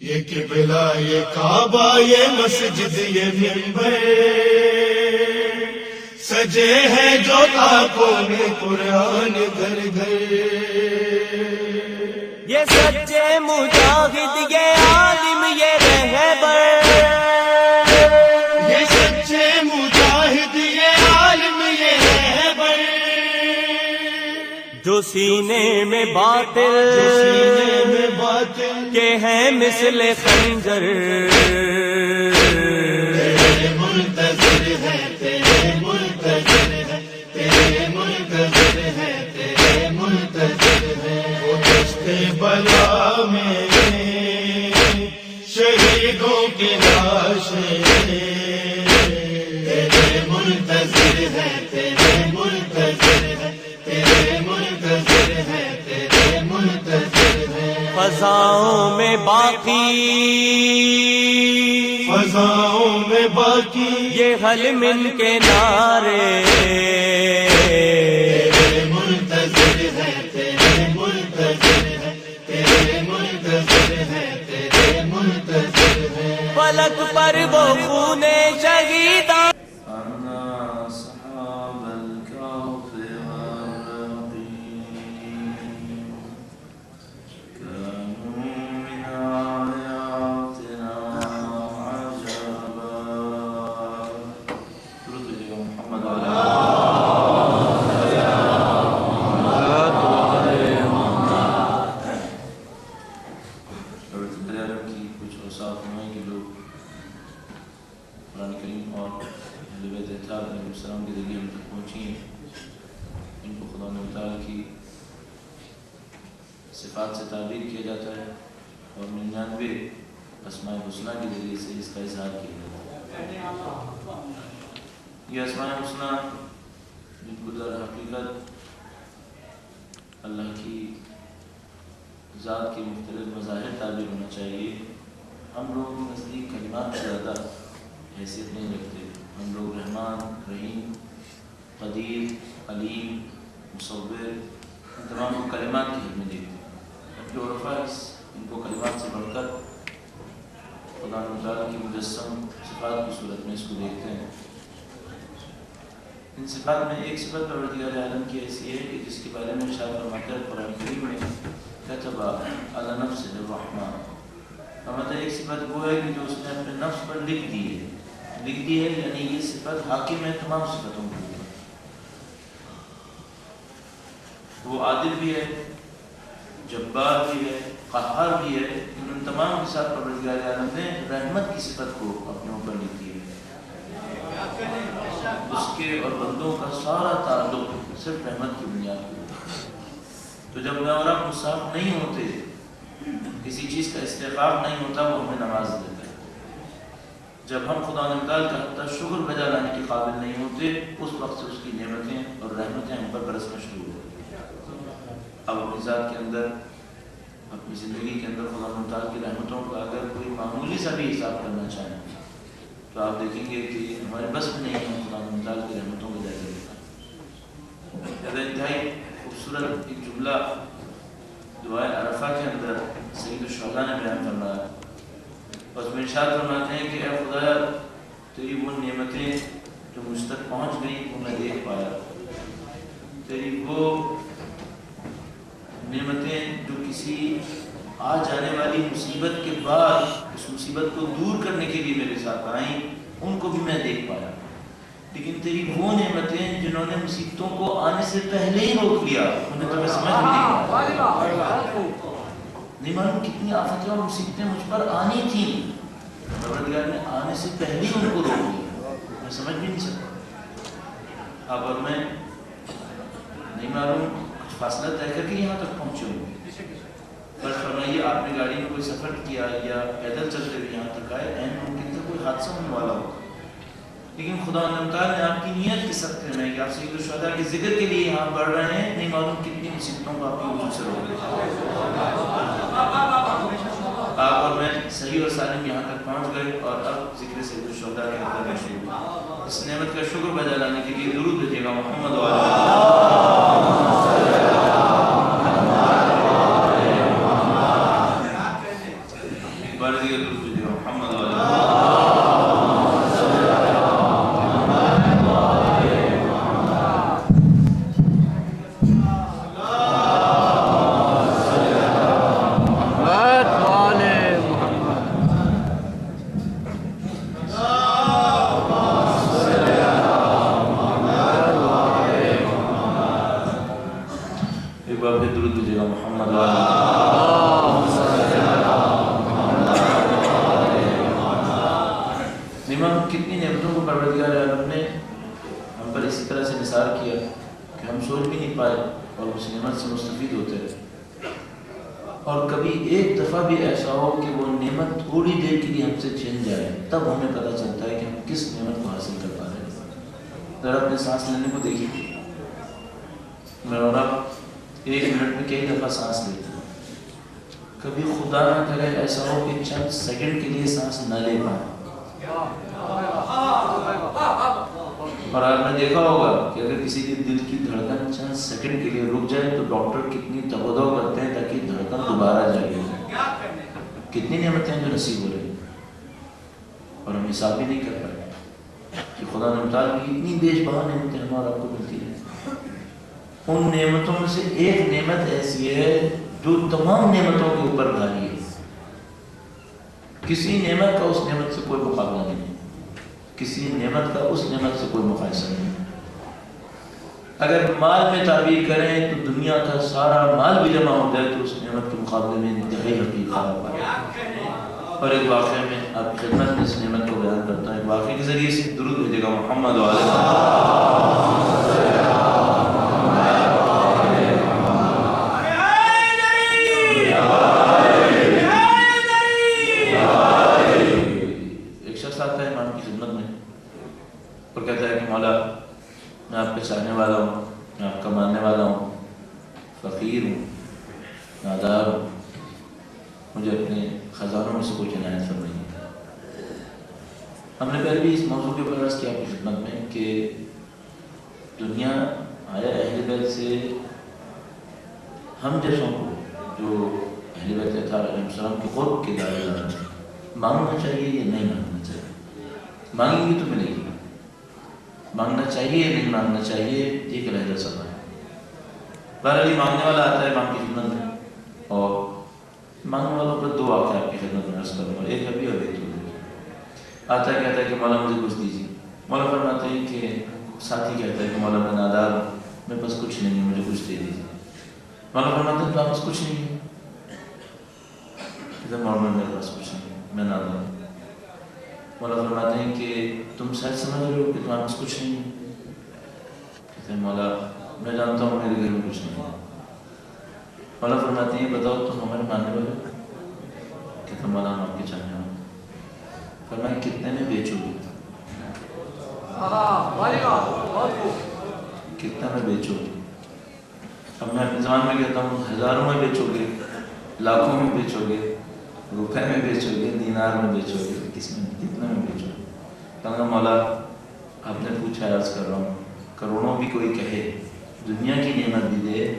یہ قبلہ یہ کعبہ یہ مسجد یہ منبر سجے ہیں جو آنکھوں میں قرآن گھر گھر. یہ سچے مجاہد یہ عالم یہ رہبر، یہ سچے مجاہد یہ عالم یہ رہبر، جو سینے میں باطل جو سینے میں باطل کے ہیں مثل خنجر. تیرے منتظر ہے تیرے منتظر ہے تیرے منتظر ہے تیرے منتظر ہے. وہ دشتے بلا میں شہیدوں کی لاشیں تیرے منتظر ہے تیرے منتظر ہے تیرے منتظر ہے تیرے منتظر ہے. فضاؤں میں باقی فضاؤں میں باقی یہ حل من کے نعرے. تیرے منتظر ہے تیرے منتظر ہے تیرے منتظر ہے تیرے منتظر ہے. فلک پر وہ خون شہیداں السلام کے ذریعے ہم تک پہنچی ہیں. ان کو خدا تعالیٰ کی صفات سے تعبیر کیا جاتا ہے اور 99 اسماء حسنہ کے ذریعے سے اس کا اظہار کیا جاتا ہے. یہ اسماء حسنہ جن کو در حقیقت اللہ کی ذات کے مختلف مظاہر تعبیر ہونا چاہیے. ہم لوگوں کے نزدیک کلمات سے زیادہ حیثیت نہیں رکھتے. ہم لوگ رحمان، رحیم، قدیر، علیم، مصور ان تمام کو کلمات کی حد میں دیکھتے ہیں. جو عرفہ ان کو کلمات سے بڑھ کر خدا تعالیٰ کی مجسم صفات کی صورت میں اس کو دیکھتے ہیں. ان صفات میں ایک صفت پروردگار عالم کی ایسی ہے کہ جس کے بارے میں ارشاد فرماتا ہے قرآن کریم میں کتب علی نفسہ الرحمٰ. مطلب ایک صفت وہ ہے کہ جو اس نے اپنے نفس پر لکھ دی ہے یعنی یہ صفت حاکم ہے تمام صفتوں کی. وہ عادل بھی ہے، جبار بھی ہے، قہار بھی ہے. ان تمام کے ساتھ پروردگار عالم نے رحمت کی صفت کو اپنے اوپر لکھ دی ہے. اس کے اور بندوں کا سارا تعلق صرف رحمت کی بنیاد پر. تو جب میں اور آپ مصاف نہیں ہوتے، کسی چیز کا استحقاق نہیں ہوتا، وہ ہمیں نواز دیتا ہے. جب ہم خدا تعالیٰ کا حتیٰ شکر بجا لانے کے قابل نہیں ہوتے، اس وقت سے اس کی نعمتیں اور رحمتیں ہم پر برسنا شروع ہوتی ہیں. اب اپنی ذات کے اندر، اپنی زندگی کے اندر خدا تعالیٰ کی رحمتوں کا اگر کوئی معمولی سا بھی حساب کرنا چاہیں تو آپ دیکھیں گے کہ ہمارے بس میں نہیں ہے خدا تعالیٰ کی رحمتوں کو جائزہ لینا. انتہائی خوبصورت ایک جملہ دعائے عرفہ کے اندر سید الشہداء نے بیان فرمایا. اور اس میں ارشاد فرماتے ہیں کہ اے خدایا، تیری وہ نعمتیں جو مجھ تک پہنچ گئیں وہ میں دیکھ پایا. تیری وہ نعمتیں جو کسی آ جانے والی مصیبت کے بعد اس مصیبت کو دور کرنے کے لیے میرے ساتھ آئیں، ان کو بھی میں دیکھ پایا. لیکن تیری وہ نعمتیں جنہوں نے مصیبتوں کو آنے سے پہلے ہی روک لیا، انہیں تو میں سمجھ بھی نہیں پایا. نہیں معلوم کتنی آفتیں اور مصیبتیں مجھ پر آنی تھیں، پروردگار نے آنے سے پہلے ہی ان کو روک لیا، میں سمجھ بھی نہیں سکتا. اب اور میں نہیں معلوم کچھ فاصلہ طے کر کے یہاں تک پہنچے ہوں. پر فرمائیے آپ نے گاڑی میں کوئی سفر کیا یا پیدل چلتے ہوئے یہاں تک آئے، این ممکن تھا کوئی حادثہ ہونے والا ہو، لیکن خدا تعالیٰ نے آپ کی نیت کے صدقے میں کہ آپ سید الشہداء کے ذکر کے لیے یہاں بڑھ رہے ہیں، نہیں معلوم کتنی مصیبتوں کو آپ کی وجود سے روک لیا. آپ اور میں صحیح اور سالم یہاں تک پہنچ گئے اور اب ذکر سید الشہداء کے اندر میں شروع. اس نعمت کا شکر بجا لانے کے لیے درود بھیجیے گا محمد بار دیگر درود بھیجیے گا محمد والا ایک بار پھر درود بھیجیے گا محمد والا کتنی نعمتوں کو پروردگار عالم نے ہم پر اسی طرح سے نثار کیا کہ ہم سوچ بھی نہیں پائے اور اس نعمت سے مستفید ہوتے رہے. اور کبھی ایک دفعہ بھی ایسا ہو کہ وہ نعمت تھوڑی دیر کے لیے ہم سے چھن جائے تب ہمیں پتہ چلتا ہے کہ ہم کس نعمت کو حاصل کر پا رہے ہیں. ذرا اپنے سانس لینے کو دیکھیے. میں اور آپ ایک منٹ میں کئی دفعہ سانس لیتے ہیں. کبھی خدا نہ کرے ایسا ہو کہ چند سیکنڈ کے لیے سانس نہ لے پائیں. اور آپ نے دیکھا ہوگا کہ اگر کسی کے دل کی دھڑکن چند سیکنڈ کے لیے رک جائے تو ڈاکٹر کتنی تگودو کرتے ہیں تاکہ دھڑکن دوبارہ جائے. کتنی نعمتیں جو نصیب ہو رہی ہیں اور ہم حساب بھی نہیں کر پائے کہ خدا نے بتا دی اتنی بیش بہا نعمتیں ہم اور آپ کو ملتی ہیں. ان نعمتوں میں سے ایک نعمت ایسی ہے جو تمام نعمتوں کے اوپر بھاری ہے. کسی نعمت کا اس نعمت سے کوئی مقابلہ نہیں. کسی نعمت کا اس نعمت سے کوئی مقایسہ نہیں. اگر مال میں تعبیر کریں تو دنیا کا سارا مال بھی جمع ہو جائے تو اس نعمت کے مقابلے میں انتہائی حقیقت ہے. اور ایک واقعے میں آپ کی خدمت میں اس نعمت کو بیان کرتا ہے. واقعے کے ذریعے سے درود بھیجے گا محمد اور کہتا ہے کہ مولا میں آپ کے چاہنے والا ہوں, میں آپ کا ماننے والا ہوں, فقیر ہوں, نادار ہوں, مجھے اپنے خزانوں میں سے کچھ عنایت فرمائیے. ہم نے پہلے بھی اس موضوع کے اوپر عرض کیا آپ کی خدمت میں کہ دنیا آیا اہل بیت سے ہم جیسوں کو جو اہل بیت اطہار علیہ السلام کے قرب کے دائرے میں مانگنا چاہیے یا نہیں مانگنا چاہیے. مانگیں گے تو ملے گی. مانگنا چاہیے یا نہیں مانگنا چاہیے ایک علیحدہ سوال ہے. بہرحال مانگنے والا آتا ہے آپ کی خدمت میں اور مانگنے والوں پر دو واقعہ آپ کی خدمت میں عرض کروں گا. ایک ابھی اور ایک تو آتا ہے کہتا ہے کہ مولا مجھے کچھ دیجیے. مولا فرماتے ہیں کہ ساتھی کہتا ہے کہ مولا میں نادار ہوں, میرے پاس کچھ نہیں ہے, مجھے کچھ دے دیجیے. مولا فرماتے ہیں تو آپ پاس کچھ نہیں ہے. کہتا ہے مولا میرے پاس کچھ نہیں ہے, میں نادار ہوں. مولا فرماتے ہیں کہ تم سچ سمجھ رہے ہو کہ تمہارے پاس کچھ نہیں ہے. کہتے ہیں مولا میں جانتا ہوں میرے گھر میں کچھ نہیں ہے. مولا فرماتے ہیں بتاؤ تم ہمارے ماننے والے ہو. کہتے ہیں مولا ہم آپ کے چاہنے والے. فرمایا کتنے میں بیچو گے. کتنے میں بیچو گے. اب میں اپنے زبان میں کہتا ہوں ہزاروں میں بیچو گے, لاکھوں میں بیچو گے, روپے میں بیچو گے, دینار میں بیچو گے, کس میں کتنے میں بیچو گے. کہا مولا آپ نے پوچھا عرض کر رہا ہوں کروڑوں بھی کوئی کہے, دنیا کی نعمت بھی دے,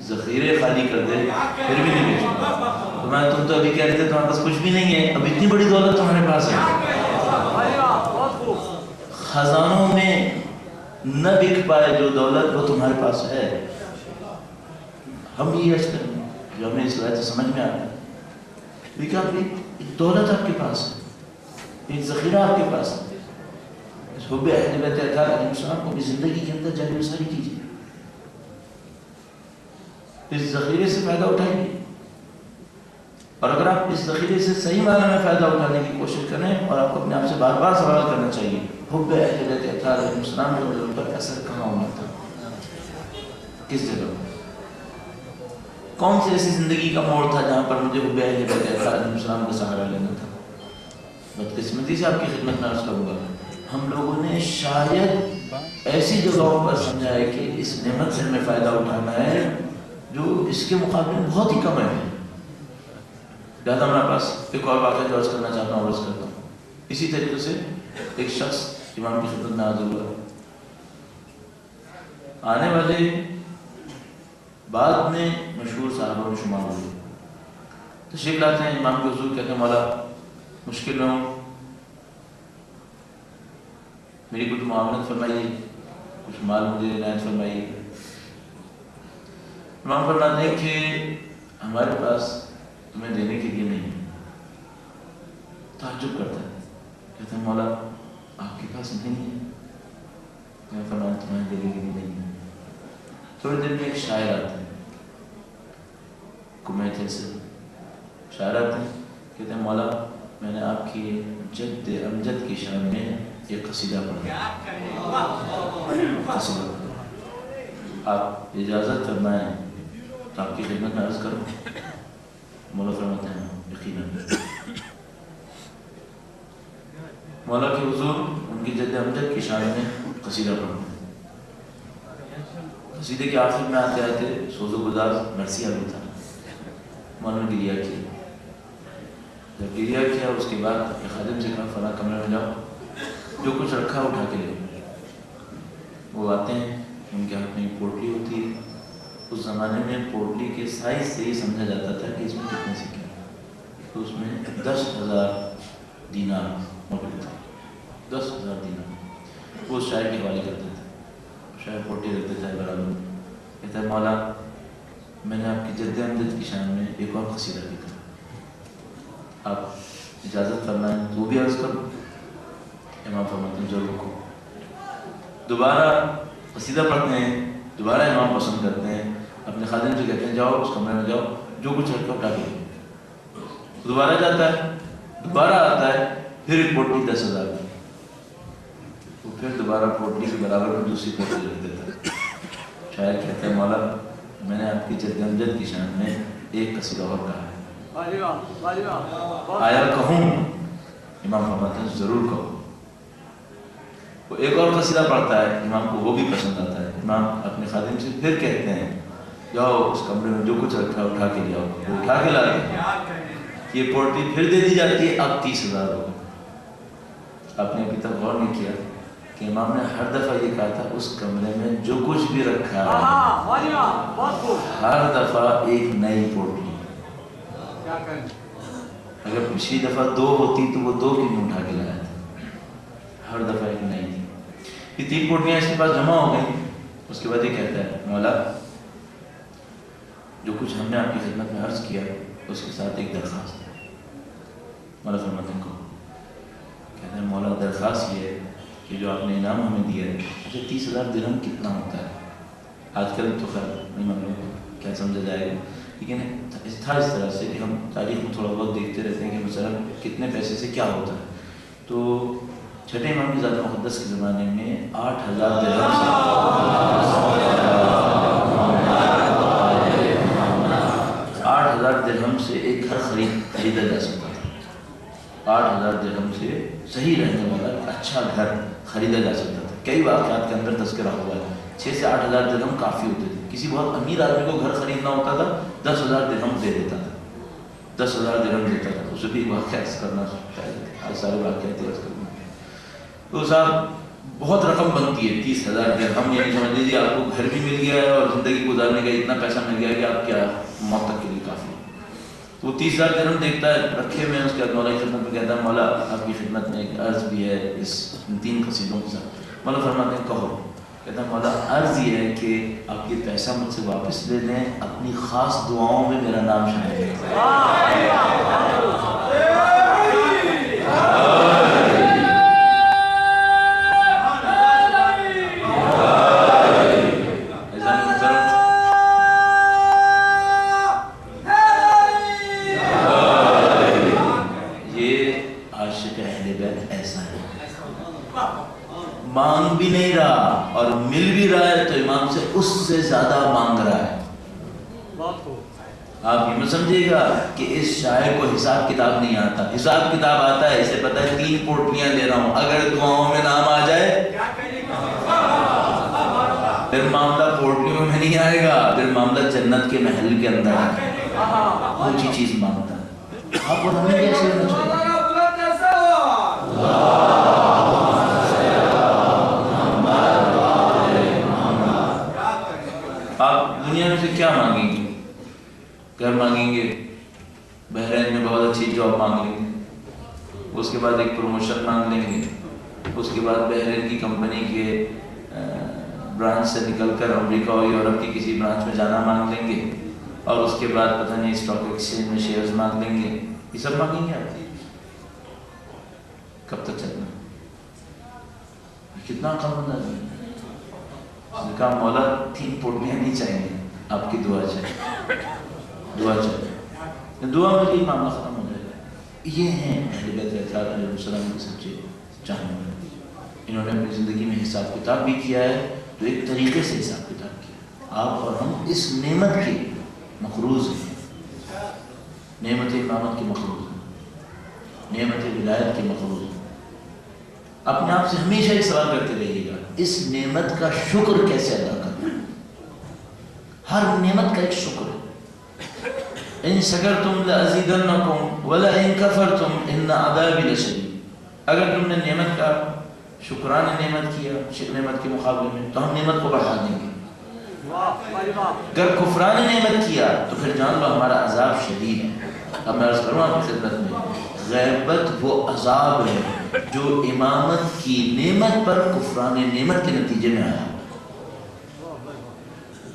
ذخیرے خالی کر دے, پھر بھی نہیں بیچوں گا. تم تو ابھی کہہ رہے تھے تمہارے پاس کچھ بھی نہیں ہے, اب اتنی بڑی دولت تمہارے پاس ہے. خزانوں میں نہ بک پائے جو دولت وہ تمہارے پاس ہے. ہم یہ عرض کریں گے جو ہمیں اس وجہ سے سمجھ میں آتا ہے لیکن آپ ایک دولت آپ کے پاس ہے, ایک ذخیرہ آپ کے پاس ہے. اس حب اہل بیت اطہار علیہ السلام کو بھی زندگی کے اندر جاری وساری کیجیے. اس ذخیرے سے فائدہ اٹھائیے. اور اگر آپ اس ذخیرے سے صحیح معنی میں فائدہ اٹھانے کی کوشش کریں اور آپ کو اپنے آپ سے بار بار سوال کرنا چاہیے حب اہل بیت اطہار علیہ السلام کا دل پر اثر کہاں ہونا تھا, کس جگہ, کون سی ایسی زندگی کا موڑ تھا جہاں پر مجھے حب اہل بیت اطہار علیہ السلام کا سہارا لینا تھا. بدقسمتی سے آپ کی خدمت میں عرض کروں گا ہم لوگوں نے شاید ایسی جگہوں پر سمجھا ہے کہ اس نعمت سے ہمیں فائدہ اٹھانا ہے جو اس کے مقابلے میں بہت ہی کم ہے. لہٰذا ہمارے پاس ایک اور واقعہ جو عرض کرنا چاہتا ہوں عرض کرتا ہوں. اسی طریقے سے ایک شخص امام کی خدمت میں حاضر ہوا. آنے والے بعد میں مشہور صاحبوں میں شمار ہوئے. تشریف لاتے ہیں امام کے حضور، کہتے ہیں مولا مشکل میں ہوں، میری کچھ معاونت فرمائیے، کچھ مال مجھے عنایت فرمائیے۔ امام فرماتے ہیں کہ ہمارے پاس تمہیں دینے کے لیے نہیں ہے۔ تعجب کرتا ہے، کہتے ہیں مولا آپ کے پاس نہیں ہے؟ میں فرماتا تمہیں دینے کے لیے نہیں ہے۔ تھوڑی دیر میں ایک شاعر آتے ہیں، کمیٹے سے شاعر آتے ہیں، کہتے ہیں مولا میں نے آپ کی جد امجد کی شان میں ایک قصیدہ پڑھا، قصیدہ پڑھا، آپ اجازت فرمائیں تو آپ کی خدمت میں عرض کروں؟ مولا فرماتے ہیں یقیناً۔ مولا کے حضور ان کی جد امجد کی شان میں قصیدہ پڑھا۔ قصیدے کے آخر میں آتے آتے سوز و گداز مرثیہ بھی تھا، مولا نے گریہ کیا۔ جب گریہ کیا اس کے بعد اپنے خادم سے کہا فلاں کمرے میں جاؤ، جو کچھ رکھا اٹھا کے لے۔ وہ آتے ہیں، ان کے ہاتھ میں پوٹلی ہوتی ہے۔ اس زمانے میں پوٹلی کے سائز سے ہی سمجھا جاتا تھا کہ اس میں کتنے سکے، تو اس میں 10,000 دینار موجود تھے، 10,000 دینار۔ وہ شاعر کے حوالے کرتے تھے، شاعر پوٹلی رکھ دیتا ہے برابر، کہتا ہے مولا میں نے آپ کی جد امجد کی شان میں ایک اور قصیدہ لکھا، آپ اجازت فرمائیں تو بھی عرض کروں؟ امام فرماتے ہیں ضرور کو۔ دوبارہ قصیدہ پڑھتے ہیں، دوبارہ امام پسند کرتے ہیں، اپنے خادم سے کہتے ہیں جاؤ اس کمرے میں جاؤ، جو کچھ رکھا اٹھا کے لو۔ دوبارہ جاتا ہے، دوبارہ آتا ہے، پھر ایک پوٹلی 10,000 کی، وہ پھر دوبارہ پوٹلی کے برابر میں دوسری پوٹلی رکھ دیتا ہے۔ شاعر کہتے ہیں مولا میں نے آپ کی جد امجد کی شان میں ایک قصیدہ اور کہا ہے، آیا کہوں؟ امام فرماتے ہیں ضرور کہو۔ وہ ایک اور قصیدہ پڑھتا ہے، امام کو وہ بھی پسند آتا ہے۔ امام اپنے خادم سے پھر کہتے ہیں جاؤ اس کمرے میں جو کچھ رکھا ہے اٹھا کے لے آؤ، وہ اٹھا کے لاتے ہیں۔ یہ پوٹلی پھر دے دی جاتی ہے، اب 30,000 ہو گئے۔ آپ نے ابھی تک غور نہیں کیا کہ امام نے ہر دفعہ یہ کہا تھا اس کمرے میں جو کچھ بھی رکھا ہے ہر دفعہ ایک نئی پوٹلی۔ اگر پچھلی دفعہ 2 ہوتی تو وہ 2 کیوں اٹھا کے لایا تھا، ہر دفعہ ایک نئی تھی۔ یہ 3 پوٹلیاں اس کے پاس جمع ہو گئی۔ اس کے بعد یہ کہتا ہے مولا جو کچھ ہم نے آپ کی خدمت میں عرض کیا اس کے ساتھ ایک درخواست ہے۔ مولا فرماتے ہیں کو، کہتے ہیں مولا درخواست یہ ہے کہ جو آپ نے انعام ہمیں دیا ہے، اچھا 30,000 درہم کتنا ہوتا ہے؟ آج کل تو خیر نہیں معلوم کیا سمجھا جائے گا، لیکن تھا اس طرح سے کہ ہم تاریخ میں تھوڑا بہت دیکھتے رہتے ہیں کہ مثلا کتنے پیسے سے کیا ہوتا ہے۔ تو چھٹے امام کی ذات مقدس کے زمانے میں 8,000 درہم سے 8,000 درہم سے ایک گھر خریدا جا سکتا تھا۔ 8,000 درہم سے صحیح رہنے والا اچھا گھر خریدا جا سکتا تھا۔ کئی واقعات کے اندر تذکرہ ہوا ہے، 6 سے 8,000 درہم کافی ہوتے تھے۔ کسی بہت امیر آدمی کو گھر خریدنا ہوتا تھا 10,000 درہم دے دیتا تھا، 10,000 درہم دیتا تھا۔ اسے بھی واقعات کرنا شاید آج سارے واقعات یاد کرنا تو صاحب بہت رقم بنتی ہے 30,000 درہم، یعنی سمجھ لیجیے آپ کو گھر بھی مل گیا ہے اور زندگی گزارنے کا اتنا پیسہ مل گیا کہ آپ کیا موت تک کے لیے کافی ہے۔ تو وہ 30,000 درہم دیکھتا ہے رکھے ہوئے ہیں، اس کے بعد مولا کی خدمت میں کہتا ہے مولا آپ کی خدمت میں ایک عرض بھی ہے اس 3 قصیدوں کے ساتھ۔ مولا فرماتے ہیں کہو۔ کہتا ہے مولا عرض یہ ہے کہ آپ یہ پیسہ مجھ سے واپس لے لیں، اپنی خاص دعاؤں میں میرا نام شامل ہے۔ مانگ بھی نہیں رہا اور مل بھی رہا ہے تو امام سے اس سے زیادہ مانگ رہا ہے۔ آپ یہ مت سمجھے گا کہ اس شاعر کو حساب کتاب نہیں آتا، حساب کتاب آتا ہے، اسے پتہ ہے 3 پوٹلیاں لے رہا ہوں، اگر دعاؤں میں نام آ جائے پھر معاملہ پوٹلیوں میں نہیں آئے گا، پھر معاملہ جنت کے محل کے اندر ہے۔ اونچی چیز مانگتا ہے۔ آپ کو ہمیں کیسے ہونا چاہیے؟ آپ دنیا میں سے کیا مانگیں گے؟ گھر مانگیں گے، بہن بہت اچھی جاب مانگ لیں گے، اس کے بعد ایک پروموشن مانگ لیں گے، اس کے بعد بحرین کی کمپنی کے برانچ سے نکل کر امریکہ اور یورپ کی کسی برانچ میں جانا مانگ لیں گے، اور اس کے بعد پتہ نہیں اسٹاک ایکسچینج میں شیئرز مانگ لیں گے. یہ سب مانگیں گے آپ؟ کب تک چلنا؟ کتنا کم ہونا ہے. کہا مولا 3 پوٹلیاں نہیں چاہیے، آپ کی دعا چاہیے، دعا چاہیے. دعا میں یہ معاملہ ختم ہو جائے گا. یہ ہیں اہل بیت اطہار علیہ السلام کے سچے چاہنے والے. انہوں نے اپنی زندگی میں حساب کتاب بھی کیا ہے، تو ایک طریقے سے حساب کتاب کیا. آپ اور ہم اس نعمت کے مقروض ہیں، نعمت امامت کے مقروض ہیں، نعمت ولایت کے مقروض ہیں. اپنے آپ سے ہمیشہ یہ سوال کرتے رہیے گا، اس نعمت کا شکر کیسے ادا کرنا. ہر نعمت کا ایک شکر ہے. ان شکرتم لازیدنکم ولئن کفرتم ان عذابی لشدید. اگر تم نے نعمت کا شکران نعمت کیا نعمت کے مقابلے میں تو ہم نعمت کو بڑھا دیں گے. اگر کفران نعمت کیا تو پھر جان لو ہمارا عذاب شدید ہے. اب میں عرض کروں آپ کی خدمت میں، غیبت وہ عذاب ہے جو امامت کی نعمت پر کفران نعمت کے نتیجے میں آیا.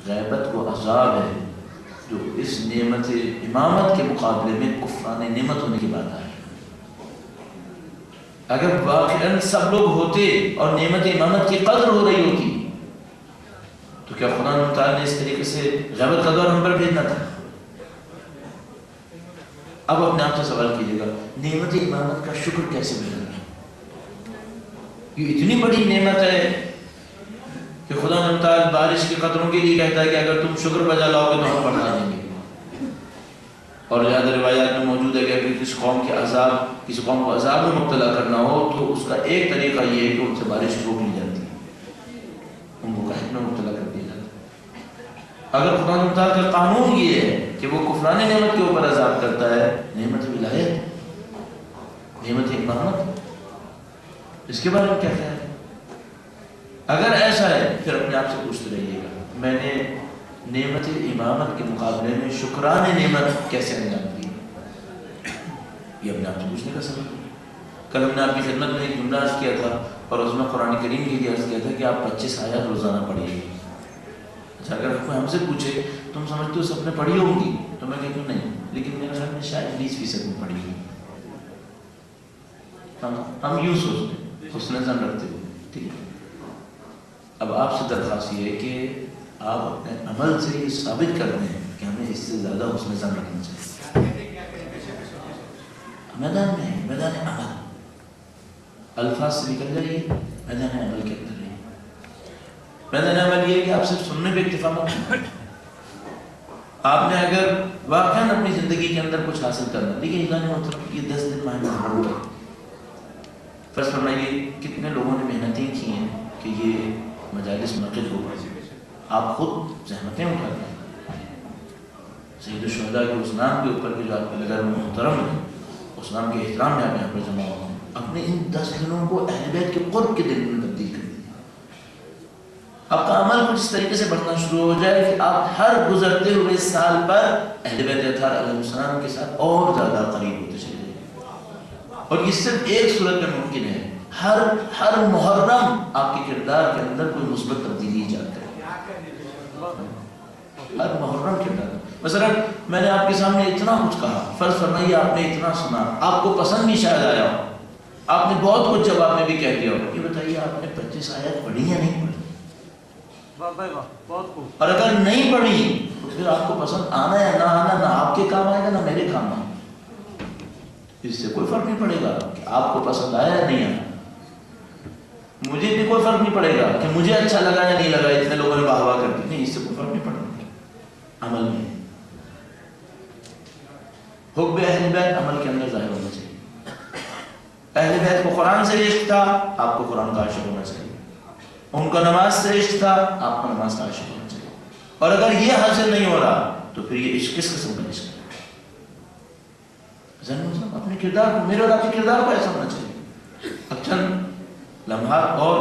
غیبت وہ عذاب ہے جو اس نعمت امامت کے مقابلے میں کفران نعمت ہونے کے بعد آیا. اگر واقعاً سب لوگ ہوتے اور نعمت امامت کی قدر ہو رہی ہوتی تو کیا خدا تعالیٰ نے اس طریقے سے غیبت کا دور ہم پر بھیجنا تھا؟ اب اپنے آپ سے سوال کیجیے گا، نعمت امامت کا شکر کیسے ملے گا؟ یہ اتنی بڑی نعمت ہے کہ خدا تعالیٰ بارش کے قطروں کے لیے کہتا ہے کہ اگر تم شکر بجا لاؤ گے تو ہم بڑھا دیں گے. اور زیادہ روایات میں موجود ہے کہ اگر کسی قوم کو عذاب میں مبتلا کرنا ہو تو اس کا ایک طریقہ یہ ہے کہ ان سے بارش روک لی جاتی ہے، ان کو قحط میں مبتلا کر دیا جاتا ہے. اگر خدا تعالیٰ کا قانون یہ ہے کہ وہ کفران نعمت کے اوپر عذاب کرتا ہے، نعمت ولایت، نعمت امامت، اس کے بارے میں کیا خیال ہے؟ اگر ایسا ہے پھر اپنے آپ سے پوچھتے رہیے گا، میں نے نعمت امامت کے مقابلے میں شکران نعمت کیسے انجام دی؟ یہ اپنے آپ سے پوچھنے کا سبب ہے. کل ہم نے آپ کی خدمت میں ایک جملہ عرض کیا تھا اور اس میں قرآن کریم کے لیے عرض کیا تھا کہ آپ 25 آیات روزانہ پڑھیے. اچھا اگر کوئی ہم سے پوچھے تم سمجھتے ہو سب نے پڑھی ہوں گی تو میں کہتا ہوں نہیں، لیکن میرے خیال میں شاید 20% میں پڑھی ہوگی. ہم یوں سوچتے ہیں حسن ظن رکھتے ہوئے. ٹھیک ہے، اب آپ سے درخواست یہ ہے کہ آپ اپنے عمل سے یہ ثابت کر دیں کہ ہمیں اس سے زیادہ حسن ظن رکھنا چاہیے. میدان میں میدان عمل، الفاظ سے نکل جائیے، میدان عمل کے اندر رہیے. میدان عمل یہ ہے کہ آپ صرف سننے پہ اکتفا مت کریں. آپ نے اگر واقعاً اپنی زندگی کے اندر کچھ حاصل کرنا، دیکھیے یہ 10 دن ماہ محرم ہے. فرض فرمائیے کتنے لوگوں نے محنتیں کی ہیں کہ یہ مجالس منعقد ہو. آپ خود زحمتیں اٹھاتے ہیں. سید الشہداء کے اس نام کے اوپر جو آپ کے نظر میں محترم ہے، اس نام کے احترام میں آپ یہاں پر جمع ہو، اپنے ان 10 دنوں کو اہل بیت کے قرب کے دن میں تبدیل کر دیں. آپ کا عمل کچھ اس طریقے سے بڑھنا شروع ہو جائے کہ آپ ہر گزرتے ہوئے سال پر اہل بیت اطہار علیہ السلام کے ساتھ اور زیادہ قریب ہوتے چلے جائیں. اور یہ صرف ایک صورت میں ممکن ہے، ہر محرم آپ کے کردار کے اندر کوئی مثبت تبدیلی ایجاد کرے. ہر محرم کردار، مثلا میں نے آپ کے سامنے اتنا کچھ کہا، فرض فرمائیے آپ نے اتنا سنا، آپ کو پسند بھی شاید آیا ہو، آپ نے بہت کچھ جواب میں بھی کہہ دیا ہو. یہ بتائیے آپ نے 25 آیات پڑھی یا نہیں پڑھی؟ اور اگر نہیں پڑھی تو پھر آپ کو پسند آنا یا نہ آنا نہ آپ کے کام آئے گا نہ میرے کام آئے گا. اس سے کوئی فرق نہیں پڑے گا کہ آپ کو پسند آیا یا نہیں آیا. مجھے بھی کوئی فرق نہیں پڑے گا کہ مجھے اچھا لگا یا نہیں لگا، اتنے لوگوں نے واہ واہ کر دی. نہیں، اس سے کوئی فرق نہیں پڑے گا. عمل میں حب اہل بیت عمل کے اندر ظاہر ہونا چاہیے. اہل بیت کو قرآن سے عشق تھا، آپ کو قرآن کا عاشق ہونا چاہیے. ان کو نماز سے عشق تھا، آپ کو نماز کا عاشق ہونا چاہیے. اور اگر یہ حاصل نہیں ہو رہا تو پھر یہ عشق کس قسم کا عشق ہے؟ اپنے کردار کو، میرے اور آپ کے کردار کو ایسا ہونا چاہیے. اب چند لمحات اور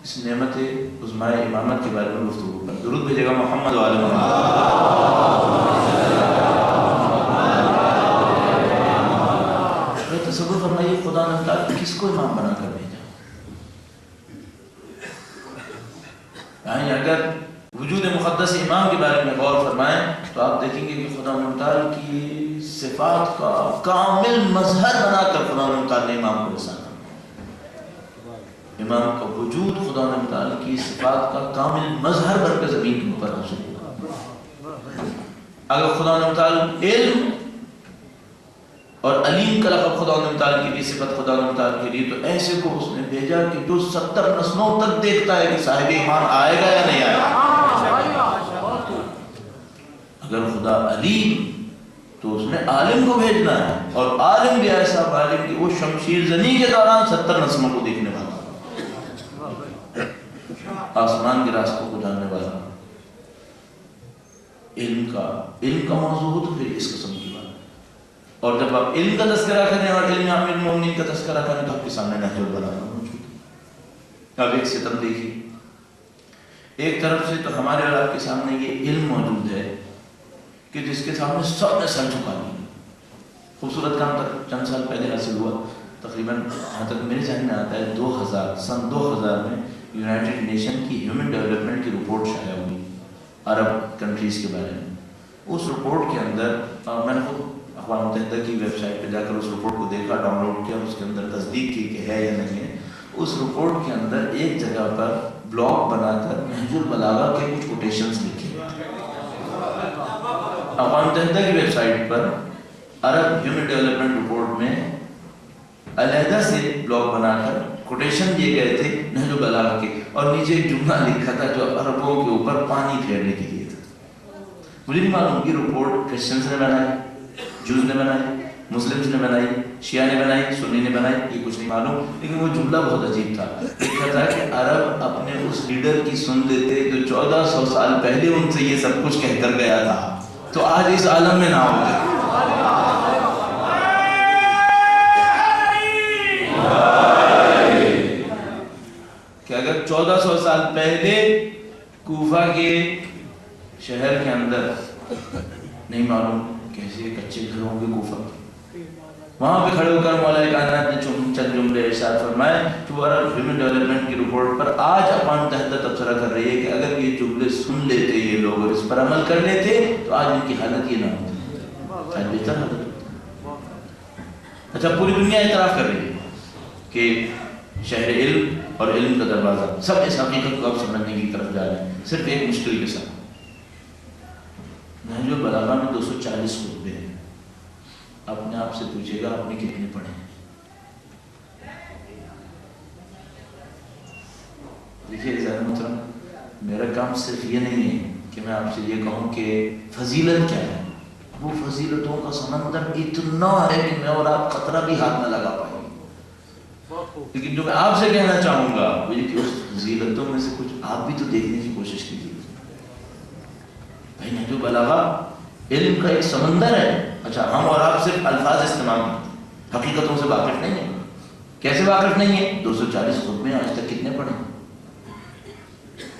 اس نعمت عظماء امامت کے بارے میں گفتگو پر درود بھیجے گا محمد و آل محمد. تصور فرمائیے خدا نے تعالیٰ کس کو امام بنا کر بھیجا؟ یعنی اگر وجود مقدس امام کے بارے میں غور فرمائیں تو آپ دیکھیں گے کہ خدا تعالیٰ کی صفات کا کامل مظہر بنا کر خدا تعالیٰ نے امام کو رسانا. امام کا وجود خدا تعالیٰ کی صفات کا کامل مظہر بن کر زمین کے اوپر حاصل ہوا. اگر خدا تعالیٰ علم اور علیم کا لقب خدا تعالیٰ کے لیے صفت خدا تعالیٰ کے لیے، تو ایسے کو اس نے بھیجا کہ جو 70 نسلوں تک دیکھتا ہے کہ صاحب ایمان آئے گا یا نہیں آئے گا. اگر خدا علیم تو اس نے عالم کو بھیجنا ہے، اور عالم بھی ایسا عالم کہ وہ شمشیر زنی کے دوران 70 نسلوں کو دیکھنے والا، آسمان کے راستوں کو جاننے والا. علم کا موضوع ہو تو پھر اس قسم کی بات. اور جب آپ علم کا تذکرہ کریں اور علم عامل المومنین کا تذکرہ کریں تو آپ کے سامنے نہج البلاغہ موجود ہے. اب ایک ستم دیکھیے، ایک طرف سے تو ہمارے اور آپ کے سامنے یہ علم موجود ہے کہ جس کے سامنے سب نے سر جھکا دیا. خوبصورت کام تک چند سال پہلے حاصل ہوا، تقریباً جہاں تک میرے ذہن میں آتا ہے سن 2000 میں یونائٹڈ نیشن کی ہیومن ڈیولپمنٹ کی رپورٹ شائع ہوئی عرب کنٹریز کے بارے میں. اس رپورٹ کے اندر میں نے خود اقوام متحدہ کی ویب سائٹ پہ جا کر اس رپورٹ کو دیکھا، ڈاؤن لوڈ کیا، اس کے اندر تصدیق کی کہ ہے یا نہیں ہے. اس رپورٹ کے اندر ایک جگہ پر بلاگ بنا کر نہج البلاغہ کے کچھ کوٹیشنز لکھے. اقوام متحدہ کی ویب سائٹ پر عرب ہیومن ڈیولپمنٹ رپورٹ میں علیحدہ سے بلاگ بنا کر کوٹیشن دیے گئے تھے نہج البلاغہ کے، اور نیچے ایک جملہ لکھا تھا جو عربوں کے اوپر پانی پھیرنے کے لیے تھا. مجھے نہیں معلوم یہ رپورٹ کرسچنز نے بنائی، جوز نے بنائی، مسلمز نے بنائی، شیعہ نے بنائی، سنی نے بنائی، یہ کچھ نہیں معلوم. لیکن وہ جملہ بہت عجیب تھا. لکھا تھا کہ عرب اپنے اس لیڈر کی سن لیتے جو 1400 سال پہلے ان سے یہ سب کچھ کہہ کر گیا تھا، تو آج اس عالم میں نہ ہوگا. کہ اگر 1400 سال پہلے کوفہ کے شہر کے اندر، نہیں معلوم کیسے کچے گھر ہوں گے کوفہ، وہاں پہ کھڑے ہو کر مولا کائنات نے چند جملے ارشاد فرمائے جو عرب ہیومن ڈیولپمنٹ کی رپورٹ پر آج اقوام متحدہ تبصرہ کر رہی ہے کہ اگر یہ جملے سن لیتے یہ لوگ اور اس پر عمل کر لیتے تو آج ان کی حالت یہ نہ ہوتی، آج بہتر حالت ہوتی. اچھا، پوری دنیا اعتراف کر رہی ہے کہ شہر علم اور علم کا دروازہ، سب اس حقیقت کو اب سمجھنے کی طرف جا رہے ہیں، صرف ایک مشکل کے ساتھ. نہج البلاغہ میں 240 خطبے ہیں. اپنے آپ سے پوچھے گا آپ نے کتنے پڑھے ہیں؟ دیکھیے عزیز محترم، میرا کام صرف یہ نہیں ہے کہ میں آپ سے یہ کہوں کہ فضیلت کیا ہے. وہ فضیلتوں کا سمندر اتنا ہے کہ میں اور آپ قطرہ بھی ہاتھ نہ لگا پائیں. لیکن جو میں آپ سے کہنا چاہوں گا وہ یہ کہ اس فضیلتوں میں سے کچھ آپ بھی تو دیکھنے کی کوشش کیجیے. بھائی نہج البلاغہ علم کا ایک سمندر ہے. اچھا، ہم اور آپ صرف الفاظ استعمال کرتے، حقیقتوں سے واقف نہیں ہیں. کیسے واقف نہیں ہیں؟ 240 خطبے آج تک کتنے پڑھے؟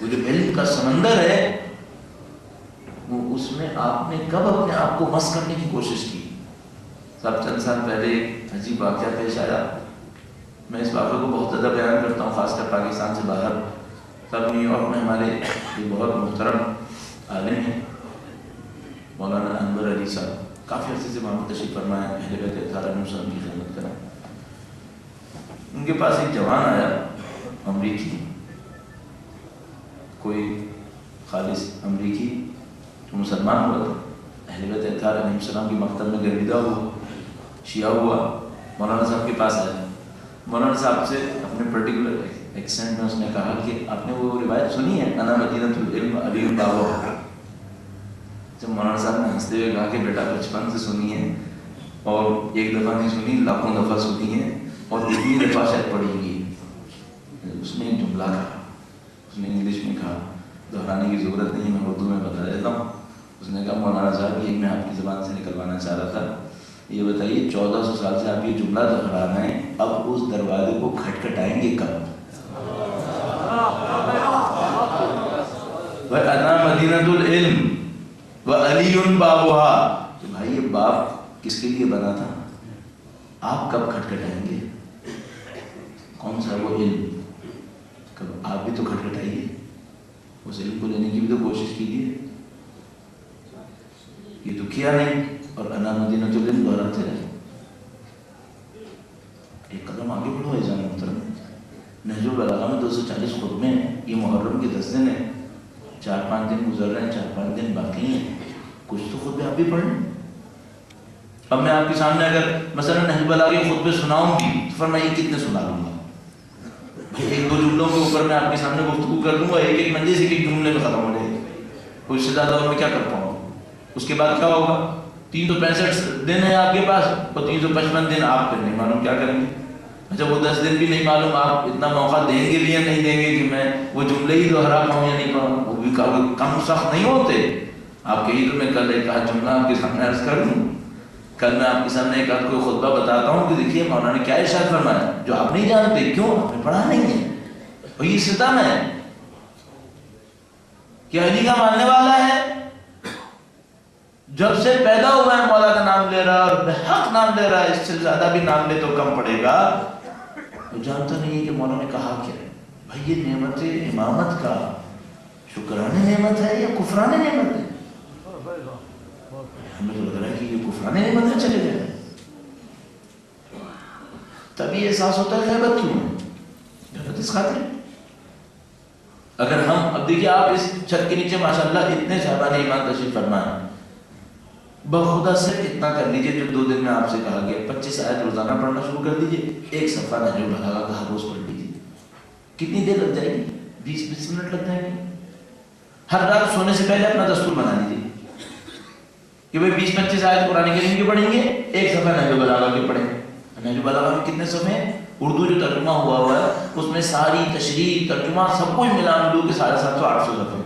وہ جو علم کا سمندر ہے وہ اس میں آپ نے کب اپنے آپ کو مس کرنے کی کوشش کی؟ سب چند سال پہلے ایک عجیب واقعہ پیش آیا. میں اس واقعے کو بہت زیادہ بیان کرتا ہوں، خاص کر پاکستان سے باہر. تب نیو یارک میں ہمارے ایک بہت محترم عالم ہیں مولانا انور علی صاحب، کافی عرصے سے وہاں تشریف فرما ہے، اہل بیت اطہار علیہم السلام کی خدمت کرا. ان کے پاس ایک جوان آیا، امریکی، کوئی خالص امریکی جو مسلمان ہوا تھا، اہل بیت اطہار علیہم السلام کی مقتل میں گرویدہ ہوا، شیعہ ہوا. مولانا صاحب کے پاس آیا. مولانا صاحب سے اپنے پرٹیکولر ایکسینٹ میں اس نے کہا کہ آپ نے وہ روایت سنی ہے انا مدینۃ العلم علی بابا؟ جب مولانا صاحب نے ہنستے ہوئے کہا کہ بیٹا بچپن سے سنی ہے، اور ایک دفعہ نہیں سنی، لاکھوں دفعہ سنی ہے، اور اتنی دفعہ شاید پڑھی گی. اس نے ایک جملہ کہا، اس نے انگلش میں کہا، دہرانے کی ضرورت نہیں، میں اردو میں بتا دیتا ہوں. اس نے کہا مولانا صاحب یہ میں آپ کی زبان سے نکلوانا چاہ رہا تھا، یہ بتائیے 1400 سال سے آپ یہ جملہ دہرا رہے ہیں، اب اس دروازے کو کھٹکھٹائیں گے کب؟ وَأَنَا مَدِينَةُ الْعِلْمِ وَعَلِيٌّ بَابُهَا. کہ بھائی یہ باب کس کے لیے بنا تھا؟ آپ کب کھٹکھٹائیں گے؟ کون سا وہ علم؟ کب آپ بھی تو کھٹکھٹائیے، اس علم کو لینے کی بھی تو کوشش کیجیے. یہ تو کیا نہیں، اور انا مدینۃ العلم دہراتے رہے. ایک قدم آگے بڑھو ایزان محترم. نہج البلاغہ میں 240 خطبے ہیں. یہ محرم کے 10 دن ہیں، 4-5 دن گزر رہے ہیں، 4-5 دن باقی ہیں. کچھ تو خطبے آپ بھی پڑھ لیں. اب میں آپ کے سامنے اگر مثلا نہج البلاغہ کے خطبے سناؤں گی تو فرمائیے کتنے سنا لوں گا؟ بھائی 1-2 جملوں کے اوپر میں آپ کے سامنے گفتگو کر دوں گا، ایک مجلس ایک جملے میں ختم ہو جائے گی. کوئی سے زیادہ اور میں کیا کر پاؤں گا؟ اس کے بعد کیا ہوگا؟ 365 دن ہے آپ کے پاس، اور 355 دن آپ پھر نہیں معلوم کیا کریں گے. اچھا وہ 10 دن بھی نہیں معلوم آپ اتنا موقع دیں گے بھی یا نہیں دیں گے کہ میں وہ جملے ہی دہرا پاؤں یا نہیں پاؤں. وہ بھی کم سخت نہیں ہوتے. آپ کہیں تو میں کل ایک جملہ آپ کے سامنے عرض کر دوں. کل میں آپ کے سامنے ایک کوئی خطبہ بتاتا ہوں کہ دیکھیے مولانا نے کیا ارشاد فرمایا جو آپ نہیں جانتے. کیوں؟ آپ نے پڑھا نہیں ہے. اور یہ ستم ہے کہ علی کا ماننے والا ہے، جب سے پیدا ہوا ہے مولا کا نام لے رہا اور بحق نام لے رہا ہے. اس سے زیادہ بھی نام لے تو کم پڑے گا. وہ جانتا نہیں ہے کہ مولا نے کہا کیا ہے. بھائی یہ نعمت امامت کا شکرانے نعمت ہے یا کفرانے نعمت ہے؟ ہمیں تو لگ رہا ہے کہ یہ کفرانے نعمت ہے. چلے جائے تبھی احساس ہوتا ہے غیبت کیوں ہے؟ غیبت اس خاطر. اگر ہم اب دیکھیے آپ اس چھت کے نیچے ماشاءاللہ اتنے صاحبان ایمان تشریف فرما ہیں، بخدا سے اتنا کر لیجئے جو 2 دن میں آپ سے کہا گیا. 25 آیت روزانہ پڑھنا شروع کر دیجئے. ایک صفحہ نہج البلاغہ کا ہر روز پڑھ لیجئے. کتنی دیر لگ جائے گی؟ 20-20 منٹ لگ جائیں گے. ہر رات سونے سے پہلے اپنا دستور بنا لیجئے کہ بھئی 20-25 آیت قرآن کریم کی پڑھیں گے، ایک صفحہ نہج البلاغہ کی پڑھیں گے. نہج البلاغہ میں کتنے صفحے ہیں؟ اردو جو ترجمہ ہوا ہے اس میں ساری تشریح ترجمہ سب کچھ ملا ملو کے 750-800 صفحے،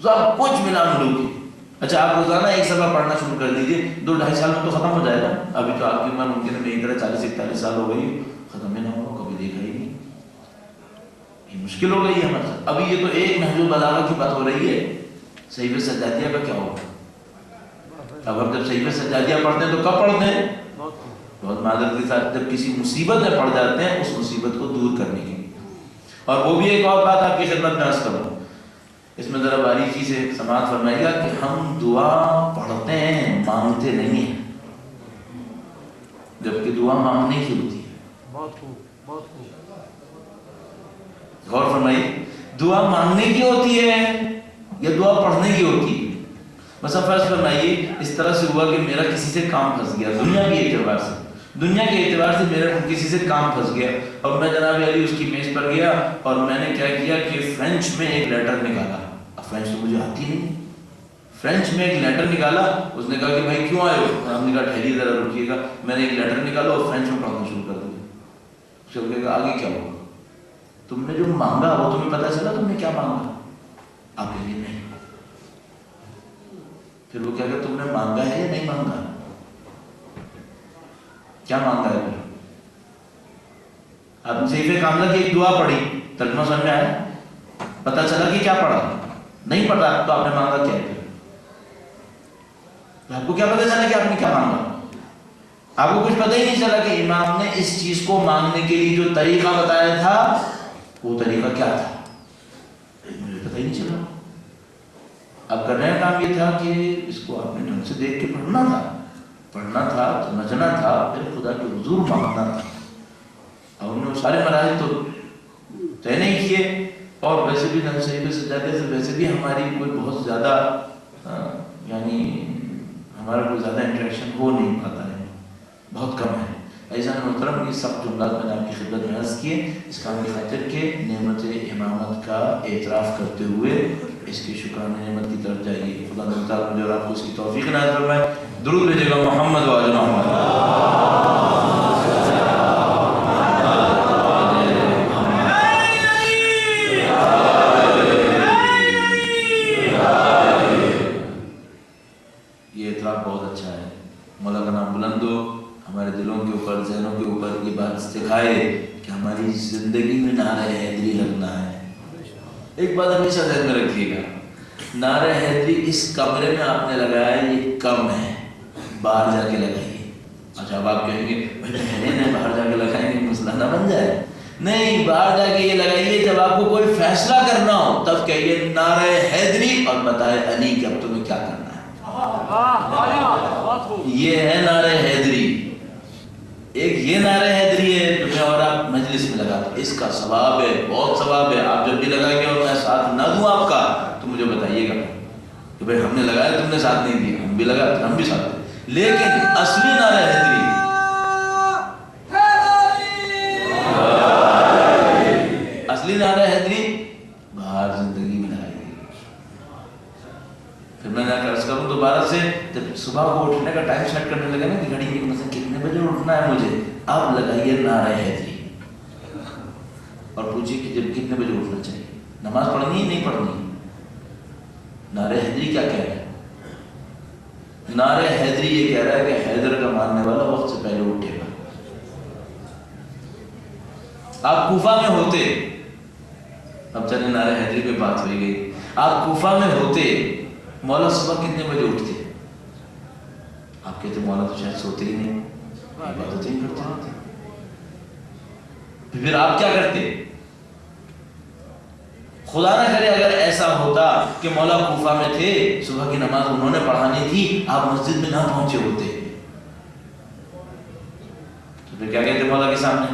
سب کچھ ملا ملو کے. اچھا آپ روزانہ ایک صفحہ پڑھنا شروع کر دیجئے. 2-2.5 سال میں تو ختم ہو جائے گا. ابھی تو آپ کی عمر ممکن ہے میری طرح 40-41 سال ہو گئی، ختم ہی نہ ہو، کبھی دیکھا ہی نہیں. یہ مشکل ہو گئی ہے ہمارے ساتھ. ابھی یہ تو ایک نہج البلاغہ کی بات ہو رہی ہے. صحیفہ سجادیہ کا کیا ہوگا؟ اب ہم جب صحیفہ سجادیہ پڑھتے ہیں تو کب پڑھتے ہیں؟ بہت معذرت کے ساتھ جب کسی مصیبت میں پڑ جاتے ہیں، اس مصیبت کو دور کرنے کے لیے. اور وہ بھی ایک اور بات آپ کی خدمت میں عرض کروں، اس میں ذرا باریکی سے سماعت فرمائیے گا کہ ہم دعا پڑھتے ہیں، مانگتے نہیں ہیں، جبکہ دعا مانگنے کی ہوتی ہے. غور فرمائیے، دعا مانگنے کی ہوتی ہے یا دعا پڑھنے کی ہوتی ہے؟ مثلا فرض فرمائیے اس طرح سے ہوا کہ میرا کسی سے کام پھنس گیا، دنیا کے اعتبار سے میرا کسی سے کام پھنس گیا، اور میں جناب علی اس کی میز پر گیا اور میں نے کیا کیا کہ فرینچ میں ایک لیٹر نکالا. اب فرینچ تو مجھے آتی نہیں. فرینچ میں ایک لیٹر نکالا. اس نے کہا کہ بھائی کیوں آئے ہو؟ ہم نے کہا ٹھہریے ذرا رکیے گا. میں نے ایک لیٹر نکالا اور فرینچ میں پڑھنا شروع کر دیا. اسے کہے گا آگے کیا ہوگا؟ تم نے جو مانگا وہ تمہیں پتہ چلا تم نے کیا مانگا؟ آپ کہیں گے نہیں. پھر وہ کہہ گا تم نے مانگا ہے یا نہیں مانگا؟ کیا مانگا ہے؟ آپ نے صحیفہ کاملہ کی ایک دعا پڑھی، ترجمہ سمجھ میں آیا؟ پتہ چلا کہ کیا پڑھا؟ نہیں پڑھا تو آپ نے مانگا کیا ہے؟ آپ کو کیا پتہ چلا کہ آپ نے کیا مانگا؟ آپ کو کچھ پتہ ہی نہیں چلا کہ امام نے اس چیز کو مانگنے کے لیے جو طریقہ بتایا تھا وہ طریقہ کیا تھا؟ مجھے پتہ ہی نہیں چلا. اب کرنے کا کام یہ تھا کہ اس کو آپ نے ڈھنگ سے دیکھ کے پڑھنا تھا، سمجھنا تھا، پھر خدا کے حضور مانگنا تھا. اور انہوں نے سارے مراحل تو طے نہیں کیے. اور ویسے بھی صحیفہ سجادہ سے ویسے بھی ہماری کوئی بہت زیادہ یعنی ہمارا کوئی زیادہ انٹریکشن ہو نہیں پاتا ہے، بہت کم ہے. ایسا محترم یہ سب جملات میں نے آپ کی خدمت میں عرض کیے اس کام کی خاطر کہ نعمت امامت کا اعتراف کرتے ہوئے اس کی شکرانے نعمت کی طرف جائیے. خدا تعالیٰ مجھے اور آپ کو اس کی توفیق عنایت فرمائے. درود بھیجیے گا محمد و آل محمد. یہ اعتراف بہت اچھا ہے. مولا کا نام بلند ہو، ہمارے دلوں کے اوپر ذہنوں کے اوپر یہ بات سکھائے کہ ہماری زندگی میں نعرہ حیدری لگنا ہے. ایک بات ہمیشہ ذہن میں رکھیے گا، نعرہ حیدری اس کمرے میں آپ نے لگایا یہ کم ہے، باہر جا کے لگائیے. اچھا اب آپ کہیں گے بھائی بہنیں باہر جا کے لگائیں گے مسئلہ نہ بن جائے. نہیں, باہر جا کے یہ لگائیے جب آپ کو کوئی فیصلہ کرنا ہو تب کہیے نعرہ حیدری اور بتائے علی کہ اب تمہیں کیا کرنا ہے. یہ ہے نعرہ حیدری. ایک یہ نعرہ حیدری ہے جو میں اور آپ مجلس میں لگاتا ہوں, اس کا ثواب ہے, بہت ثواب ہے. آپ جب بھی لگائیں گے اور میں ساتھ نہ دوں آپ کا تو مجھے بتائیے گا کہ بھائی ہم نے لگایا تم نے ساتھ نہیں دیا, ہم بھی لگاتے ہم بھی ساتھ دیں. لیکن اصلی نعرہ حیدری نعرہ حیدری باہر زندگی میں لگائیے. پھر میں عرض کروں دوبارہ سے, جب صبح کو اٹھنے کا ٹائم سیٹ کرنے لگا نا کہ گھڑی میں مثلا کتنے بجے اٹھنا ہے مجھے, اب لگائیے نعرہ حیدری اور پوچھیے کہ جب کتنے بجے اٹھنا چاہیے, نماز پڑھنی ہے نہیں پڑھنی. نعرہ حیدری کیا کہہ رہا ہے؟ نعرہ حیدری یہ کہہ رہا ہے کہ حیدر کا ماننے والا وقت سے پہلے اٹھے گا. آپ کوفہ میں ہوتے, اب چلے نعرہ حیدری پہ بات ہوئی گئی, آپ کوفہ میں ہوتے مولا صبح کتنے بجے اٹھتے؟ آپ کہتے مولا تو شاید سوتے ہی نہیں, عبادتیں کرتے رہتے. پھر آپ کیا کرتے؟ خدا نہ کرے اگر ایسا ہوتا کہ مولا کوفہ میں تھے, صبح کی نماز انہوں نے پڑھانی تھی, آپ مسجد میں نہ پہنچے ہوتے, تو پھر کیا کہتے مولا کے سامنے؟